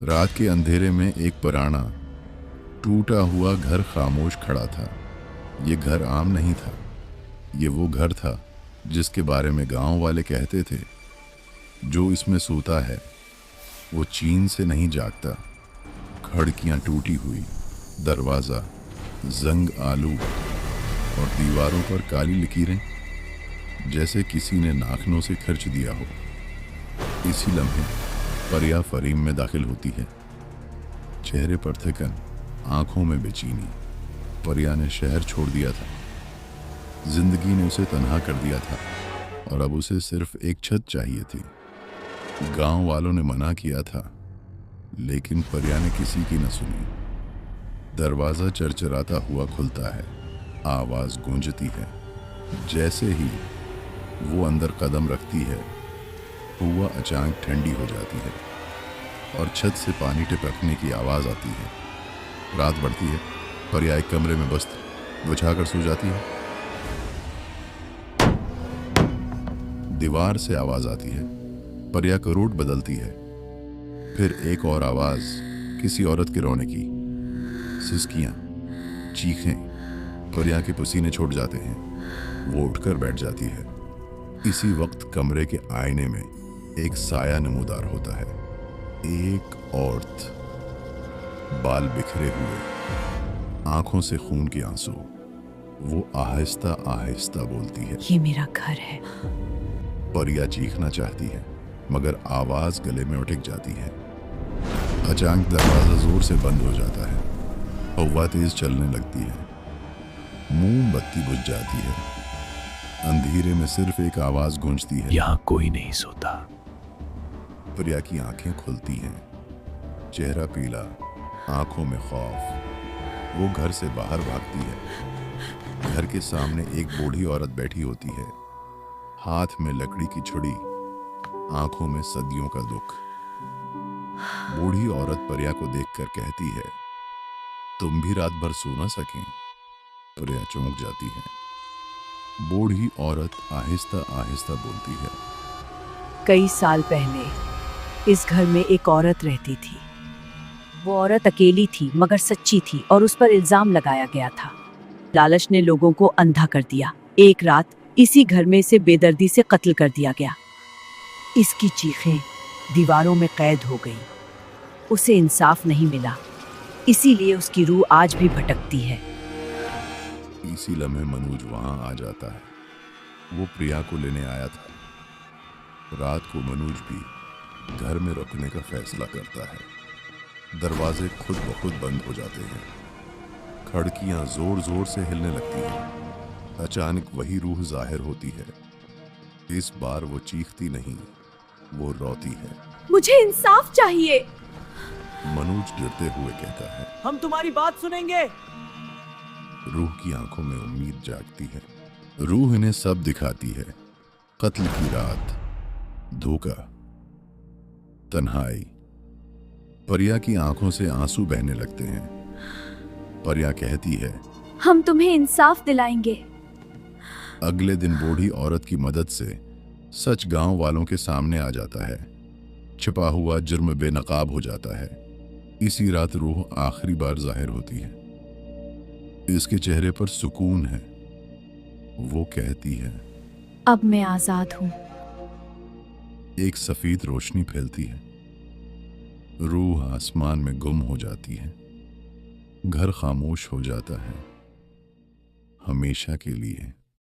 रात के अंधेरे में एक पुराना टूटा हुआ घर खामोश खड़ा था। ये घर आम नहीं था। ये वो घर था जिसके बारे में गांव वाले कहते थे, जो इसमें सोता है वो चीन से नहीं जागता। खिड़कियां टूटी हुई, दरवाज़ा जंग आलू और दीवारों पर काली लकीरें, जैसे किसी ने नाखनों से खर्च दिया हो। इसी लम्हे परिया फरीम में दाखिल होती है। चेहरे पर थकन, आंखों में बेचैनी। परिया ने शहर छोड़ दिया था। जिंदगी ने उसे तन्हा कर दिया था और अब उसे सिर्फ एक छत चाहिए थी। गांव वालों ने मना किया था, लेकिन परिया ने किसी की न सुनी। दरवाजा चरचराता हुआ खुलता है, आवाज गूंजती है। जैसे ही वो अंदर कदम रखती है, हवा अचानक ठंडी हो जाती है और छत से पानी टपकने की आवाज आती है। रात बढ़ती है। परिया एक कमरे में बस्तर बिछाकर सो जाती है। दीवार से आवाज आती है। परिया का रूट बदलती है। फिर एक और आवाज, किसी औरत के रोने की। सिसकियां, चीखें। परिया के पसीने छूट जाते हैं। वो उठकर बैठ जाती है। इसी वक्त कमरे के आईने में एक साया नमूदार होता है। एक औरत, बाल बिखरे हुए, आंखों से खून के आंसू। वो आहिस्ता आहिस्ता बोलती है, ये मेरा घर है। परिया चीखना चाहती है, मगर आवाज गले में उठक जाती है। अचानक दरवाजा जोर से बंद हो जाता है। हवा तेज चलने लगती है। मोमबत्ती बुझ जाती है। अंधेरे में सिर्फ एक आवाज गूंजती है, यहाँ कोई नहीं सोता। परिया की आंखें खुलती हैं। चेहरा पीला, आंखों में खौफ। वो घर से बाहर भागती है। घर के सामने एक बूढ़ी औरत बैठी होती है, हाथ में लकड़ी की छुरी, आंखों में सदियों का दुख। बूढ़ी औरत परिया को देखकर कहती है, तुम भी रात भर सो ना सकें? परिया चौंक जाती है। बूढ़ी औरत आहिस्ता आहिस्ता बोलती है, कई साल पहले इस घर में एक औरत रहती थी। वो औरत अकेली थी, मगर सच्ची थी और उस पर इल्जाम लगाया गया था। लालच ने लोगों को अंधा कर दिया। एक रात इसी घर में इसे बेदर्दी से कत्ल कर दिया गया। इसकी चीखें दीवारों में कैद हो गई। उसे इंसाफ नहीं मिला, इसीलिए उसकी रूह आज भी भटकती है। इसी लम्हे मनोज वहां आ जाता है। वो प्रिया को लेने आया था। रात को मनोज भी घर में रुकने का फैसला करता है। दरवाजे खुद ब खुद बंद हो जाते हैं। खिड़कियां जोर जोर से हिलने लगती हैं। अचानक वही रूह जाहिर होती है। इस बार वो चीखती नहीं, वो रोती है। मुझे इंसाफ चाहिए। मनोज डरते हुए कहता है, हम तुम्हारी बात सुनेंगे। रूह की आंखों में उम्मीद जागती है। रूह इन्हें सब दिखाती है। कत्ल की रात, धोखा, तन्हाई। परिया की आंखों से आंसू बहने लगते हैं। परिया कहती है, हम तुम्हें इंसाफ दिलाएंगे। अगले दिन बूढ़ी औरत की मदद से सच गांव वालों के सामने आ जाता है। छिपा हुआ जुर्म बेनकाब हो जाता है। इसी रात रूह आखिरी बार जाहिर होती है। इसके चेहरे पर सुकून है। वो कहती है, अब मैं आजाद हूँ। एक सफेद रोशनी फैलती है। रूह आसमान में गुम हो जाती है। घर खामोश हो जाता है, हमेशा के लिए।